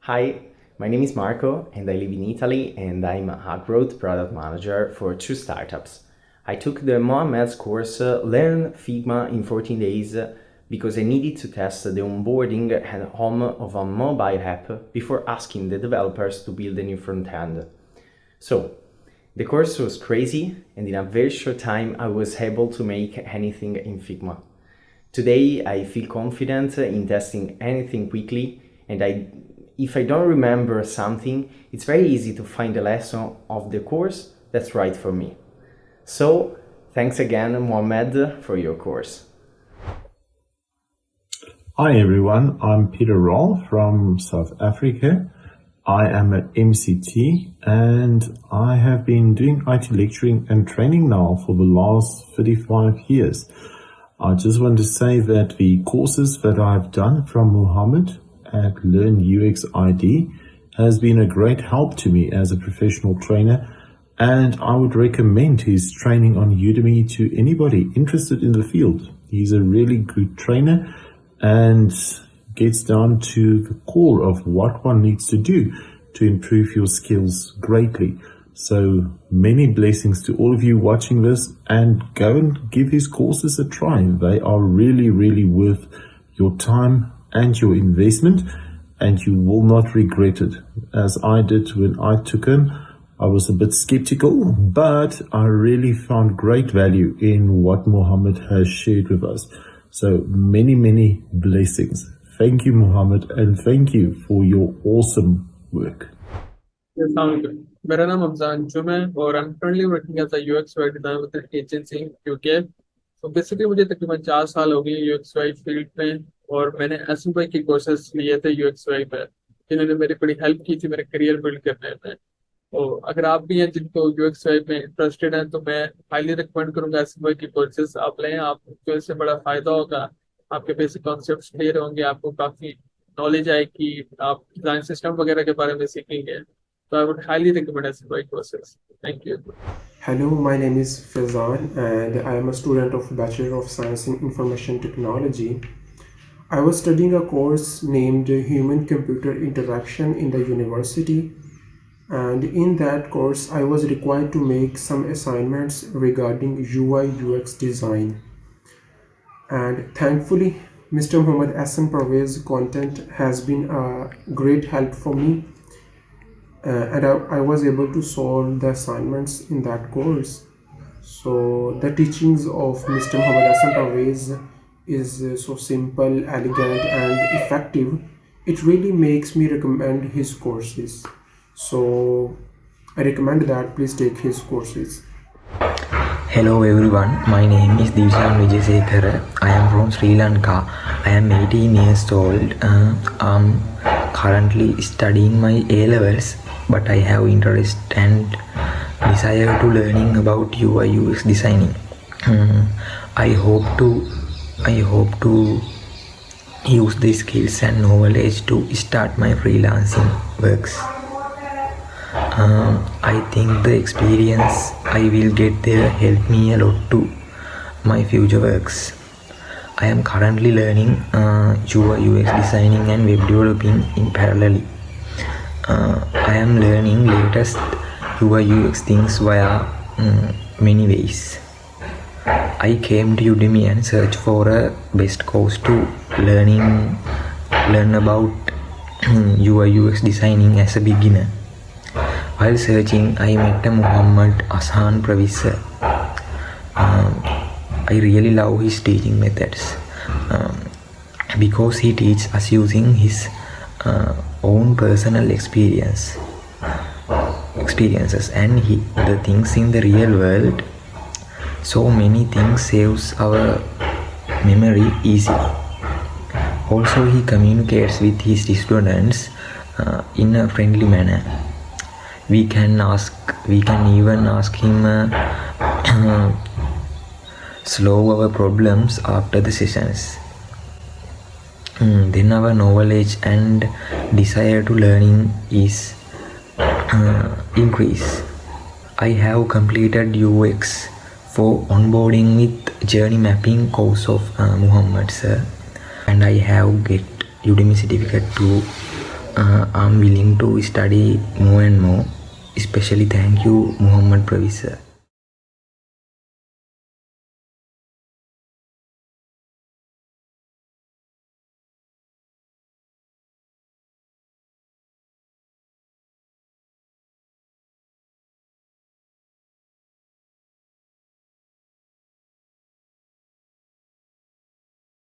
Hi, my name is Marco and I live in Italy and I'm a growth product manager for two startups. I took the Mohamed's course Learn Figma in 14 days because I needed to test the onboarding at home of a mobile app before asking the developers to build a new front end. So, the course was crazy and in a very short time I was able to make anything in Figma. Today I feel confident in testing anything quickly and if I don't remember something, it's very easy to find a lesson of the course that's right for me. So, thanks again, Mohamed, for your course. Hi everyone, I'm Peter Roll from South Africa. I am at MCT and I have been doing IT lecturing and training now for the last 35 years. I just want to say that the courses that I've done from Mohammed at Learnuxid has been a great help to me as a professional trainer, and I would recommend his training on Udemy to anybody interested in the field. He's a really good trainer and gets down to the core of what one needs to do to improve your skills greatly. So many blessings to all of you watching this, and go and give his courses a try. They are really, really worth your time and your investment, and you will not regret it. As I did when I took him, I was a bit skeptical, but I really found great value in what Mohammed has shared with us. So many, many blessings. Thank you, Mohammed, and thank you for your awesome work. Yes, sound good. मेरा नाम अफजान जुम है और I'm currently working as a UX UI designer with an agency in UK. So basically मुझे तकरीबन 4 साल हो गए UX UI field में, और मैंने SMY के कोर्सेज लिए थे UX UI पे, जिन्होंने मेरी बड़ी हेल्प की थी मेरे करियर बिल्ड करने में. तो अगर आप भी हैं जिनको UX UI में इंटरेस्टेड हैं तो मैं हाईली रिकमेंड करूंगा SMY के कोर्सेज आप लें. आपको इससे बड़ा फायदा होगा, आपके बेसिक कॉन्सेप्ट्स क्लियर होंगे, आपको काफ़ी नॉलेज आएगी, आप डिजाइन सिस्टम वगैरह के बारे में सीखेंगे. So I would highly recommend SMY courses. Thank you. Hello, my name is Fazan and I am a student of Bachelor of Science in Information Technology. I was studying a course named Human-Computer Interaction in the university, and in that course I was required to make some assignments regarding UI UX design. And thankfully, Mr. Muhammad Hassan Parvez's content has been a great help for me. And I was able to solve the assignments in that course. So the teachings of Mr. Muhammad Hassan Parvez is so simple, elegant and effective. It really makes me recommend his courses. So I recommend that please take his courses. Hello everyone, my name is Divshan Vijayasekara. I am from Sri Lanka. I am 18 years old. I'm currently studying my A-levels, but I have interest and desire to learning about UI UX designing. I hope to use the skills and knowledge to start my freelancing works. I think the experience I will get there help me a lot to my future works. I am currently learning UI UX designing and web developing in parallel. I am learning latest UI UX things via many ways. I came to Udemy and searched for a best course to learn about UI UX designing as a beginner. While searching, I met a Mohammed Hassan Parvez. I really love his teaching methods because he teaches us using his own personal experiences and the things in the real world. So many things saves our memory easily. Also, he communicates with his students in a friendly manner. We can even ask him solve our problems after the sessions. Then our knowledge and desire to learning is increase. I have completed UX for onboarding with journey mapping course of Muhammad sir, and I have get Udemy certificate to I'm willing to study more and more. Especially thank you, Muhammad Professor.